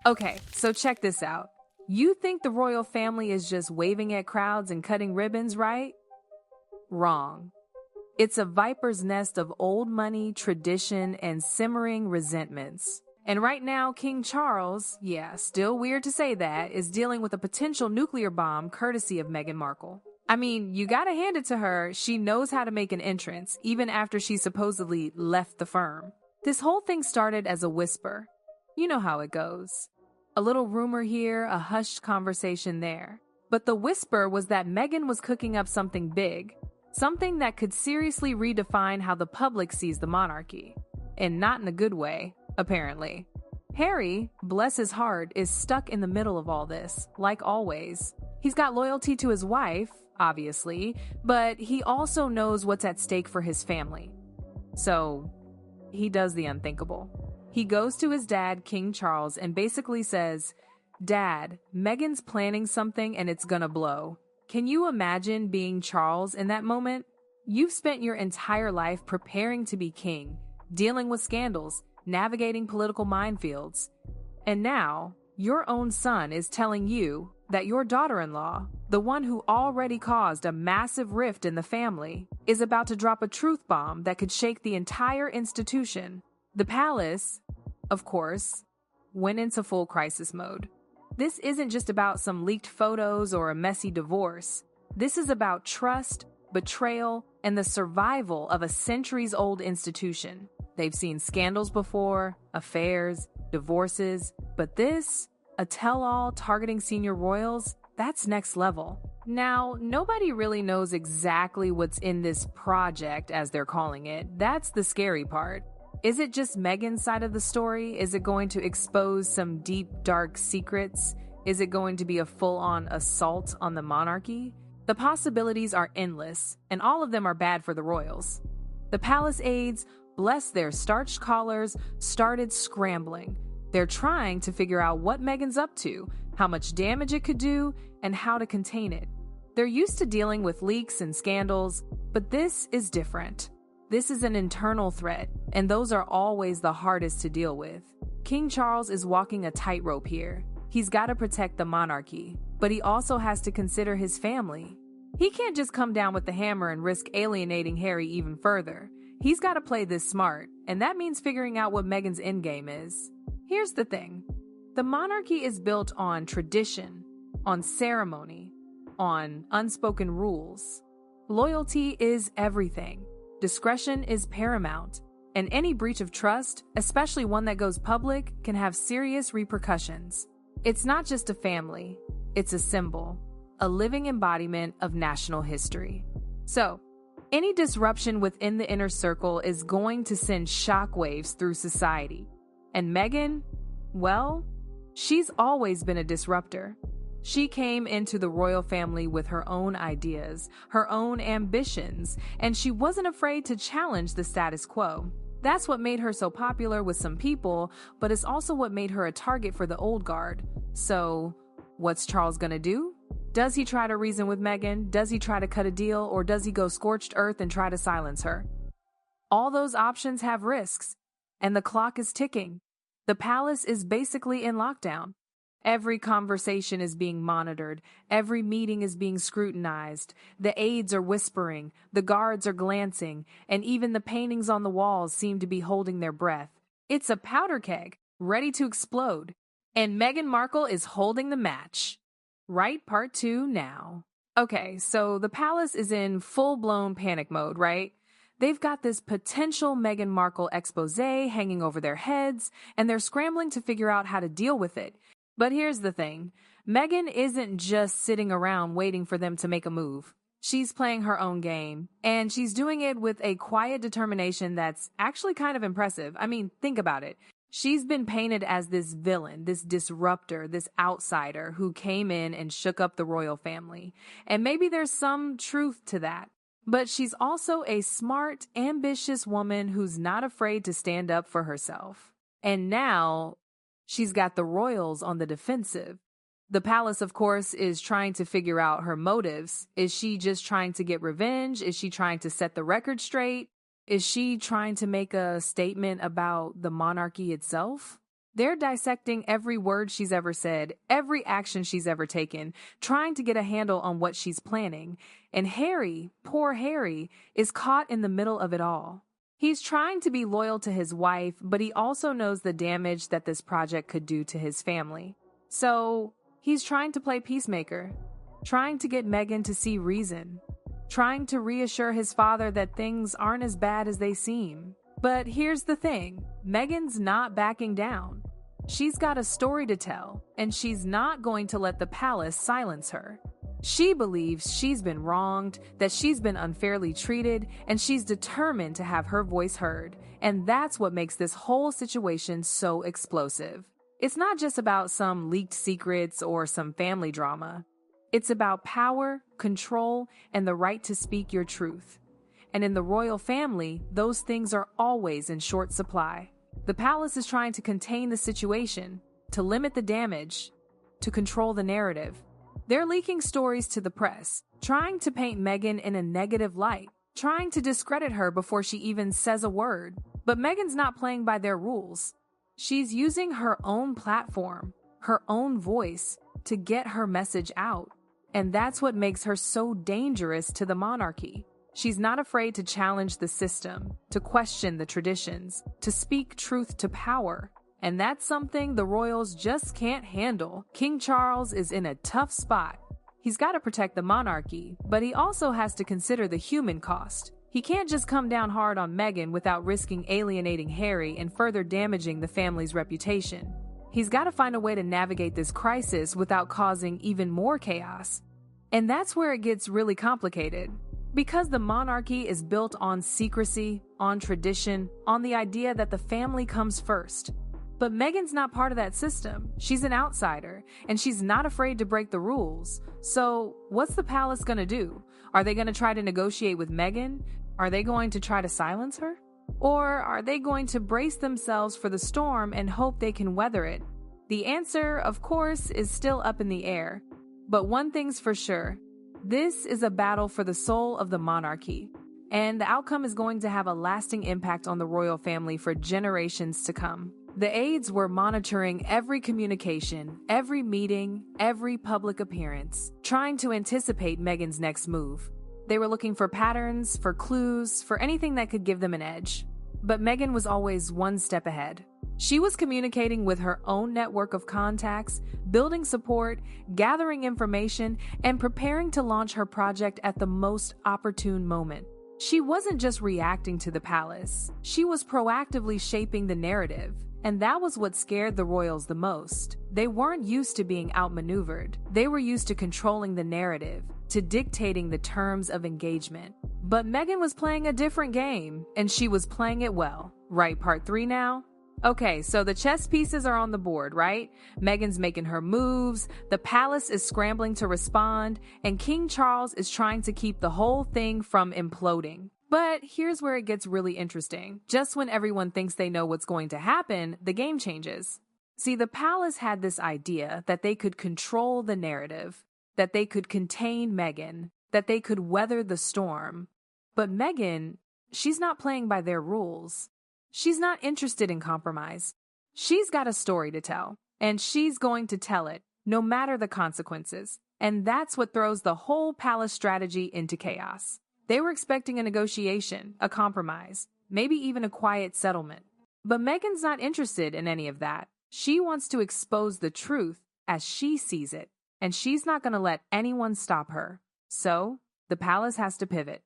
Okay, so check this out. You think the royal family is just waving at crowds and cutting ribbons, right? Wrong. It's a viper's nest of old money, tradition, and simmering resentments. And right now, King Charles, yeah, still weird to say that, is dealing with a potential nuclear bomb courtesy of Meghan Markle. I mean, you gotta hand it to her, she knows how to make an entrance, even after she supposedly left the firm. This whole thing started as a whisper. You know how it goes. A little rumor here, a hushed conversation there. But the whisper was that Meghan was cooking up something big, something that could seriously redefine how the public sees the monarchy. And not in a good way, apparently. Harry, bless his heart, is stuck in the middle of all this, like always. He's got loyalty to his wife, obviously, but he also knows what's at stake for his family. So, he does the unthinkable. He goes to his dad, King Charles, and basically says, "Dad, Meghan's planning something and it's gonna blow." Can you imagine being Charles in that moment? You've spent your entire life preparing to be king, dealing with scandals, navigating political minefields. And now, your own son is telling you that your daughter-in-law, the one who already caused a massive rift in the family, is about to drop a truth bomb that could shake the entire institution. The palace, of course, went into full crisis mode. This isn't just about some leaked photos or a messy divorce. This is about trust, betrayal, and the survival of a centuries-old institution. They've seen scandals before, affairs, divorces, but this, a tell-all targeting senior royals, that's next level. Now, nobody really knows exactly what's in this project, as they're calling it. That's the scary part. Is it just Meghan's side of the story? Is it going to expose some deep, dark secrets? Is it going to be a full-on assault on the monarchy? The possibilities are endless, and all of them are bad for the royals. The palace aides, bless their starched collars, started scrambling. They're trying to figure out what Meghan's up to, how much damage it could do, and how to contain it. They're used to dealing with leaks and scandals, but this is different. This is an internal threat, and those are always the hardest to deal with. King Charles is walking a tightrope here. He's got to protect the monarchy, but he also has to consider his family. He can't just come down with the hammer and risk alienating Harry even further. He's got to play this smart, and that means figuring out what Meghan's endgame is. Here's the thing. The monarchy is built on tradition, on ceremony, on unspoken rules. Loyalty is everything. Discretion is paramount, and any breach of trust, especially one that goes public, can have serious repercussions. It's not just a family, it's a symbol, a living embodiment of national history. So, any disruption within the inner circle is going to send shockwaves through society. And Meghan, well, she's always been a disruptor. She came into the royal family with her own ideas, her own ambitions, and she wasn't afraid to challenge the status quo. That's what made her so popular with some people, but it's also what made her a target for the old guard. So, what's Charles gonna do? Does he try to reason with Meghan? Does he try to cut a deal? Or does he go scorched earth and try to silence her? All those options have risks, and the clock is ticking. The palace is basically in lockdown. Every conversation is being monitored. Every meeting is being scrutinized. The aides are whispering. The guards are glancing. And even the paintings on the walls seem to be holding their breath. It's a powder keg, ready to explode. And Meghan Markle is holding the match. Right, part 2 now. Okay, so the palace is in full-blown panic mode, right? They've got this potential Meghan Markle expose hanging over their heads, and they're scrambling to figure out how to deal with it. But here's the thing. Meghan isn't just sitting around waiting for them to make a move. She's playing her own game, and she's doing it with a quiet determination that's actually kind of impressive. I mean, think about it. She's been painted as this villain, this disruptor, this outsider who came in and shook up the royal family. And maybe there's some truth to that. But she's also a smart, ambitious woman who's not afraid to stand up for herself. And now she's got the royals on the defensive. The palace, of course, is trying to figure out her motives. Is she just trying to get revenge? Is she trying to set the record straight? Is she trying to make a statement about the monarchy itself? They're dissecting every word she's ever said, every action she's ever taken, trying to get a handle on what she's planning. And Harry, poor Harry, is caught in the middle of it all. He's trying to be loyal to his wife, but he also knows the damage that this project could do to his family. So, he's trying to play peacemaker, trying to get Meghan to see reason, trying to reassure his father that things aren't as bad as they seem. But here's the thing, Meghan's not backing down. She's got a story to tell, and she's not going to let the palace silence her. She believes she's been wronged, that she's been unfairly treated, and she's determined to have her voice heard. And that's what makes this whole situation so explosive. It's not just about some leaked secrets or some family drama. It's about power, control, and the right to speak your truth. And in the royal family, those things are always in short supply. The palace is trying to contain the situation, to limit the damage, to control the narrative. They're leaking stories to the press, trying to paint Meghan in a negative light, trying to discredit her before she even says a word. But Meghan's not playing by their rules. She's using her own platform, her own voice, to get her message out. And that's what makes her so dangerous to the monarchy. She's not afraid to challenge the system, to question the traditions, to speak truth to power. And that's something the royals just can't handle. King Charles is in a tough spot. He's got to protect the monarchy, but he also has to consider the human cost. He can't just come down hard on Meghan without risking alienating Harry and further damaging the family's reputation. He's got to find a way to navigate this crisis without causing even more chaos. And that's where it gets really complicated. Because the monarchy is built on secrecy, on tradition, on the idea that the family comes first. But Meghan's not part of that system. She's an outsider, and she's not afraid to break the rules. So, what's the palace going to do? Are they going to try to negotiate with Meghan? Are they going to try to silence her? Or are they going to brace themselves for the storm and hope they can weather it? The answer, of course, is still up in the air. But one thing's for sure. This is a battle for the soul of the monarchy, and the outcome is going to have a lasting impact on the royal family for generations to come. The aides were monitoring every communication, every meeting, every public appearance, trying to anticipate Meghan's next move. They were looking for patterns, for clues, for anything that could give them an edge. But Meghan was always one step ahead. She was communicating with her own network of contacts, building support, gathering information, and preparing to launch her project at the most opportune moment. She wasn't just reacting to the palace. She was proactively shaping the narrative. And that was what scared the royals the most. They weren't used to being outmaneuvered. They were used to controlling the narrative, to dictating the terms of engagement. But Meghan was playing a different game, and she was playing it well. Right, part 3 now? Okay, so the chess pieces are on the board, right? Meghan's making her moves, the palace is scrambling to respond, and King Charles is trying to keep the whole thing from imploding. But here's where it gets really interesting. Just when everyone thinks they know what's going to happen, the game changes. See, the palace had this idea that they could control the narrative, that they could contain Meghan, that they could weather the storm. But Meghan, she's not playing by their rules. She's not interested in compromise. She's got a story to tell, and she's going to tell it, no matter the consequences. And that's what throws the whole palace strategy into chaos. They were expecting a negotiation, a compromise, maybe even a quiet settlement. But Meghan's not interested in any of that. She wants to expose the truth as she sees it, and she's not going to let anyone stop her. So, the palace has to pivot.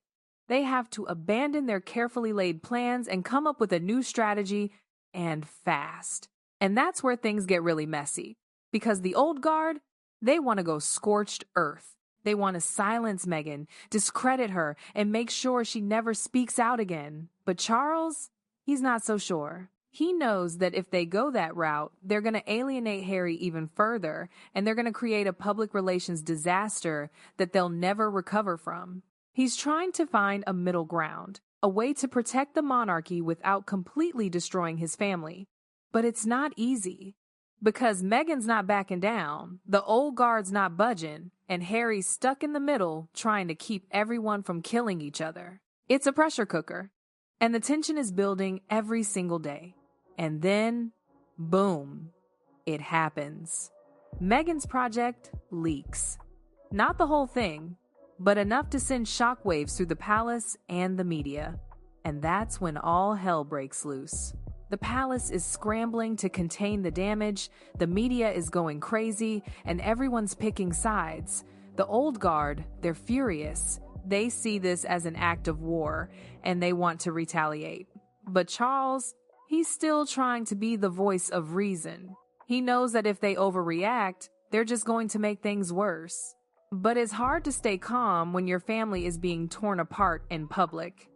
They have to abandon their carefully laid plans and come up with a new strategy, and fast. And that's where things get really messy. Because the old guard, they want to go scorched earth. They want to silence Meghan, discredit her, and make sure she never speaks out again. But Charles, he's not so sure. He knows that if they go that route, they're going to alienate Harry even further, and they're going to create a public relations disaster that they'll never recover from. He's trying to find a middle ground, a way to protect the monarchy without completely destroying his family. But it's not easy. Because Meghan's not backing down, the old guard's not budging, and Harry's stuck in the middle trying to keep everyone from killing each other. It's a pressure cooker, and the tension is building every single day. And then Boom. It happens. Meghan's project leaks. Not the whole thing, but enough to send shockwaves through the palace and the media. And that's when all hell breaks loose. The palace is scrambling to contain the damage, the media is going crazy, and everyone's picking sides. The old guard, they're furious. They see this as an act of war, and they want to retaliate. But Charles, he's still trying to be the voice of reason. He knows that if they overreact, they're just going to make things worse. But it's hard to stay calm when your family is being torn apart in public.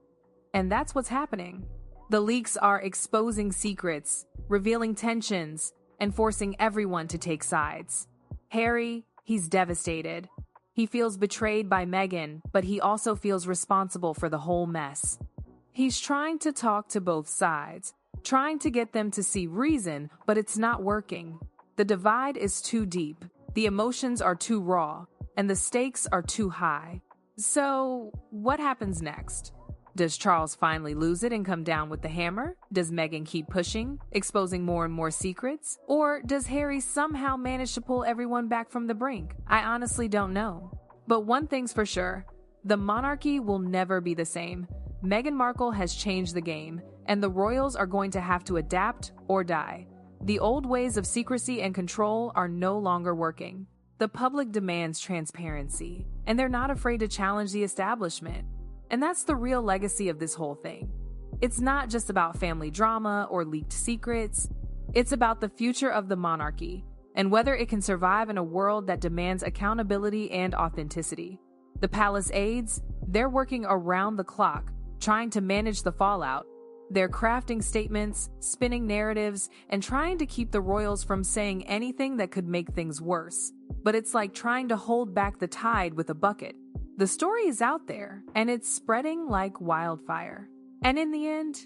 And that's what's happening. The leaks are exposing secrets, revealing tensions, and forcing everyone to take sides. Harry, he's devastated. He feels betrayed by Meghan, but he also feels responsible for the whole mess. He's trying to talk to both sides, trying to get them to see reason, but it's not working. The divide is too deep, the emotions are too raw, and the stakes are too high. So, what happens next? Does Charles finally lose it and come down with the hammer? Does Meghan keep pushing, exposing more and more secrets? Or does Harry somehow manage to pull everyone back from the brink? I honestly don't know. But one thing's for sure, the monarchy will never be the same. Meghan Markle has changed the game, and the royals are going to have to adapt or die. The old ways of secrecy and control are no longer working. The public demands transparency, and they're not afraid to challenge the establishment. And that's the real legacy of this whole thing. It's not just about family drama or leaked secrets. It's about the future of the monarchy and whether it can survive in a world that demands accountability and authenticity. The palace aides, they're working around the clock, trying to manage the fallout. They're crafting statements, spinning narratives, and trying to keep the royals from saying anything that could make things worse. But it's like trying to hold back the tide with a bucket. The story is out there, and it's spreading like wildfire. And in the end,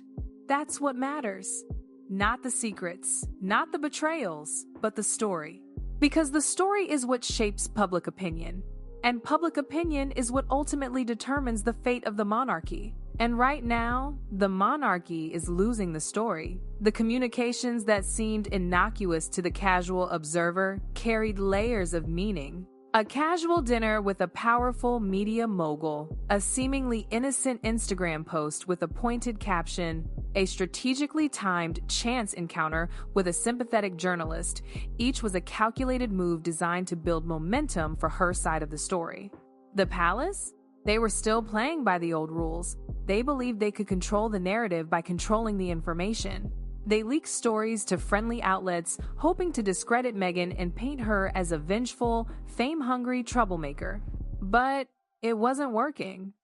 that's what matters. Not the secrets, not the betrayals, but the story. Because the story is what shapes public opinion. And public opinion is what ultimately determines the fate of the monarchy. And right now, the monarchy is losing the story. The communications that seemed innocuous to the casual observer carried layers of meaning. A casual dinner with a powerful media mogul, a seemingly innocent Instagram post with a pointed caption, a strategically timed chance encounter with a sympathetic journalist. Each was a calculated move designed to build momentum for her side of the story. The palace? They were still playing by the old rules. They believed they could control the narrative by controlling the information. They leaked stories to friendly outlets, hoping to discredit Meghan and paint her as a vengeful, fame-hungry troublemaker. But it wasn't working.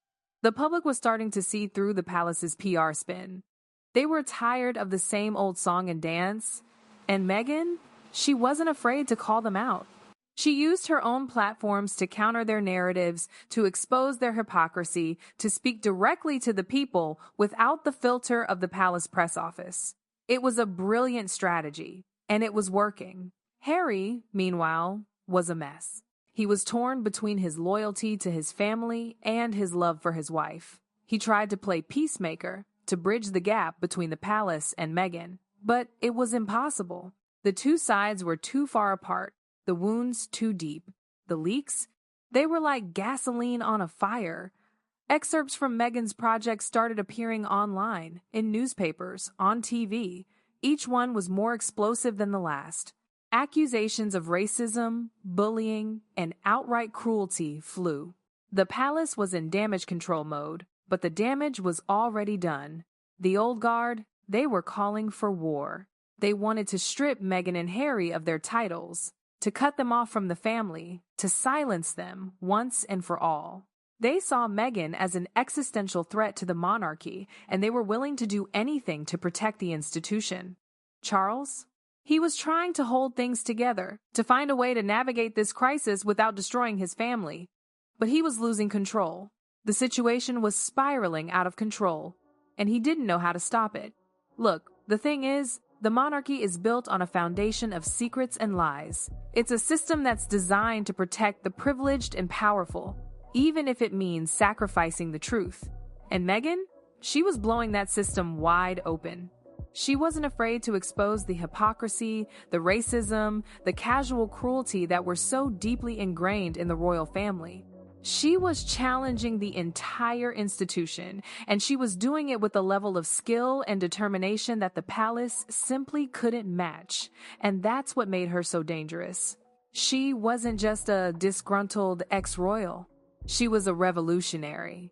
The public was starting to see through the palace's PR spin. They were tired of the same old song and dance. And Meghan, she wasn't afraid to call them out. She used her own platforms to counter their narratives, to expose their hypocrisy, to speak directly to the people without the filter of the palace press office. It was a brilliant strategy, and it was working. Harry, meanwhile, was a mess. He was torn between his loyalty to his family and his love for his wife. He tried to play peacemaker, to bridge the gap between the palace and Meghan, but it was impossible. The two sides were too far apart, the wounds too deep. The leaks? They were like gasoline on a fire. Excerpts from Meghan's project started appearing online, in newspapers, on TV. Each one was more explosive than the last. Accusations of racism, bullying, and outright cruelty flew. The palace was in damage control mode, but the damage was already done. The old guard, they were calling for war. They wanted to strip Meghan and Harry of their titles, to cut them off from the family, to silence them once and for all. They saw Meghan as an existential threat to the monarchy, and they were willing to do anything to protect the institution. Charles? He was trying to hold things together, to find a way to navigate this crisis without destroying his family. But he was losing control. The situation was spiraling out of control, and he didn't know how to stop it. Look, the thing is, the monarchy is built on a foundation of secrets and lies. It's a system that's designed to protect the privileged and powerful, even if it means sacrificing the truth. And Meghan? She was blowing that system wide open. She wasn't afraid to expose the hypocrisy, the racism, the casual cruelty that were so deeply ingrained in the royal family. She was challenging the entire institution, and she was doing it with a level of skill and determination that the palace simply couldn't match. And that's what made her so dangerous. She wasn't just a disgruntled ex-royal. She was a revolutionary.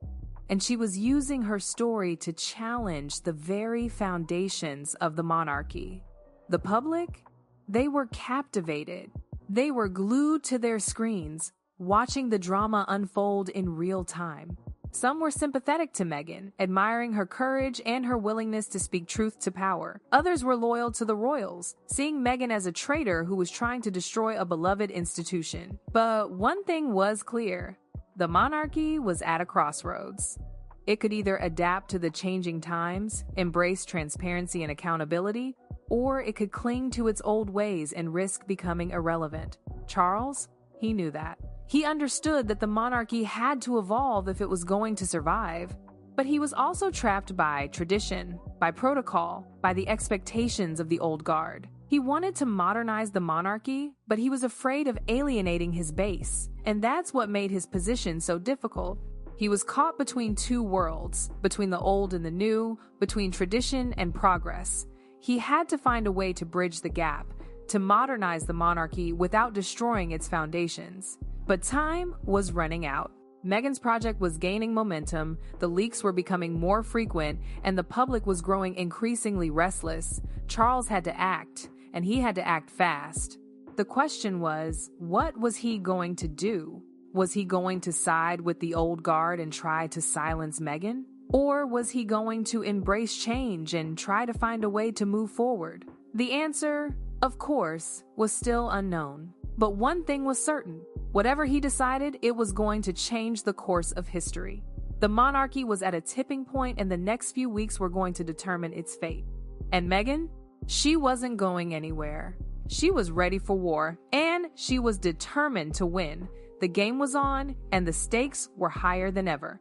And she was using her story to challenge the very foundations of the monarchy. The public? They were captivated. They were glued to their screens, watching the drama unfold in real time. Some were sympathetic to Meghan, admiring her courage and her willingness to speak truth to power. Others were loyal to the royals, seeing Meghan as a traitor who was trying to destroy a beloved institution. But one thing was clear: the monarchy was at a crossroads. It could either adapt to the changing times, embrace transparency and accountability, or it could cling to its old ways and risk becoming irrelevant. Charles, he knew that. He understood that the monarchy had to evolve if it was going to survive. But he was also trapped by tradition, by protocol, by the expectations of the old guard. He wanted to modernize the monarchy, but he was afraid of alienating his base. And that's what made his position so difficult. He was caught between two worlds, between the old and the new, between tradition and progress. He had to find a way to bridge the gap, to modernize the monarchy without destroying its foundations. But time was running out. Meghan's project was gaining momentum, the leaks were becoming more frequent, and the public was growing increasingly restless. Charles had to act, and he had to act fast. The question was, what was he going to do? Was he going to side with the old guard and try to silence Meghan? Or was he going to embrace change and try to find a way to move forward? The answer, of course, was still unknown. But one thing was certain. Whatever he decided, it was going to change the course of history. The monarchy was at a tipping point, and the next few weeks were going to determine its fate. And Meghan? She wasn't going anywhere. She was ready for war, and she was determined to win. The game was on, and the stakes were higher than ever.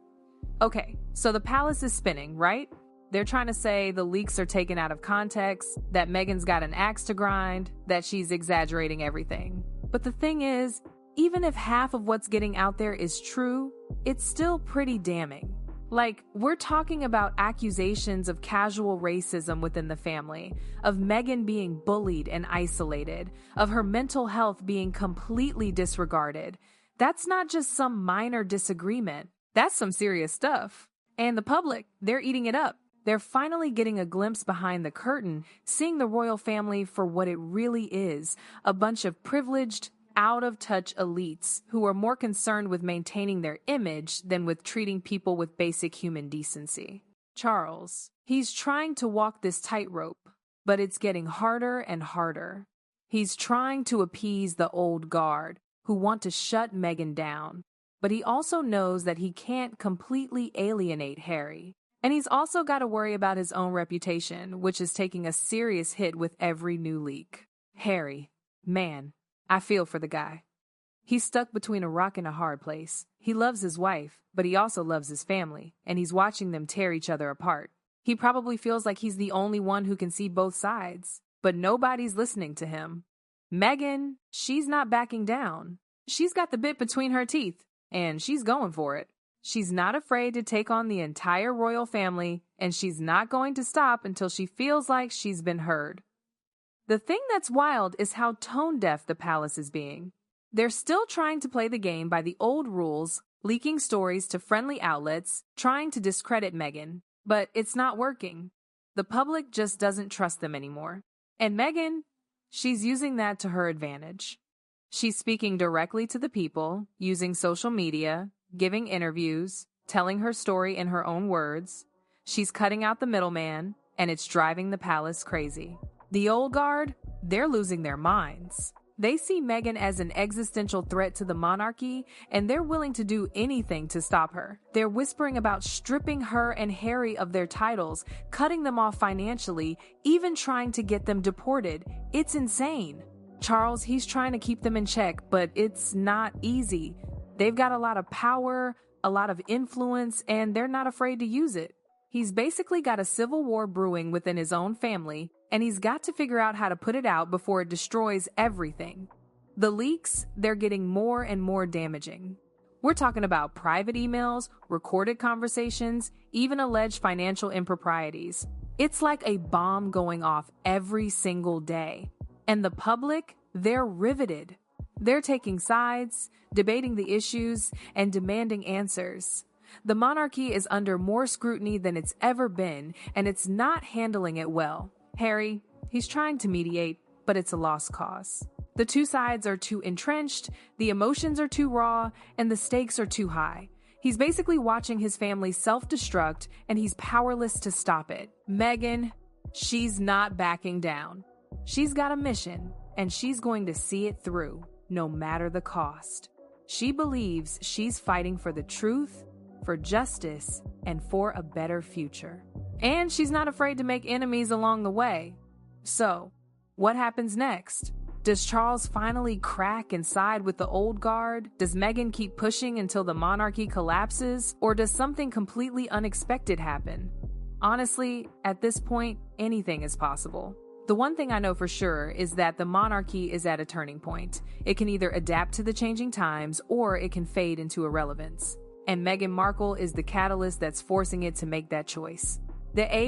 Okay, so the palace is spinning, right? They're trying to say the leaks are taken out of context, that Meghan's got an axe to grind, that she's exaggerating everything. But the thing is, even if half of what's getting out there is true, it's still pretty damning. Like, we're talking about accusations of casual racism within the family, of Meghan being bullied and isolated, of her mental health being completely disregarded. That's not just some minor disagreement. That's some serious stuff. And the public, they're eating it up. They're finally getting a glimpse behind the curtain, seeing the royal family for what it really is, a bunch of privileged, out-of-touch elites who are more concerned with maintaining their image than with treating people with basic human decency. Charles, he's trying to walk this tightrope, but it's getting harder and harder. He's trying to appease the old guard, who want to shut Meghan down, but he also knows that he can't completely alienate Harry. And he's also got to worry about his own reputation, which is taking a serious hit with every new leak. Harry, man, I feel for the guy. He's stuck between a rock and a hard place. He loves his wife, but he also loves his family, and he's watching them tear each other apart. He probably feels like he's the only one who can see both sides, but nobody's listening to him. Meghan, she's not backing down. She's got the bit between her teeth, and she's going for it. She's not afraid to take on the entire royal family, and she's not going to stop until she feels like she's been heard. The thing that's wild is how tone-deaf the palace is being. They're still trying to play the game by the old rules, leaking stories to friendly outlets, trying to discredit Meghan, but it's not working. The public just doesn't trust them anymore. And Meghan, she's using that to her advantage. She's speaking directly to the people, using social media, giving interviews, telling her story in her own words. She's cutting out the middleman, and it's driving the palace crazy. The old guard, they're losing their minds. They see Meghan as an existential threat to the monarchy, and they're willing to do anything to stop her. They're whispering about stripping her and Harry of their titles, cutting them off financially, even trying to get them deported. It's insane. Charles, he's trying to keep them in check, but it's not easy. They've got a lot of power, a lot of influence, and they're not afraid to use it. He's basically got a civil war brewing within his own family, and he's got to figure out how to put it out before it destroys everything. The leaks, they're getting more and more damaging. We're talking about private emails, recorded conversations, even alleged financial improprieties. It's like a bomb going off every single day. And the public, they're riveted. They're taking sides, debating the issues, and demanding answers. The monarchy is under more scrutiny than it's ever been, and it's not handling it well. Harry, he's trying to mediate, but it's a lost cause. The two sides are too entrenched, the emotions are too raw, and the stakes are too high. He's basically watching his family self-destruct, and he's powerless to stop it. Meghan, she's not backing down. She's got a mission, and she's going to see it through, no matter the cost. She believes she's fighting for the truth, for justice, and for a better future. And she's not afraid to make enemies along the way. So, what happens next? Does Charles finally crack and side with the old guard? Does Meghan keep pushing until the monarchy collapses? Or does something completely unexpected happen? Honestly, at this point, anything is possible. The one thing I know for sure is that the monarchy is at a turning point. It can either adapt to the changing times or it can fade into irrelevance. And Meghan Markle is the catalyst that's forcing it to make that choice. The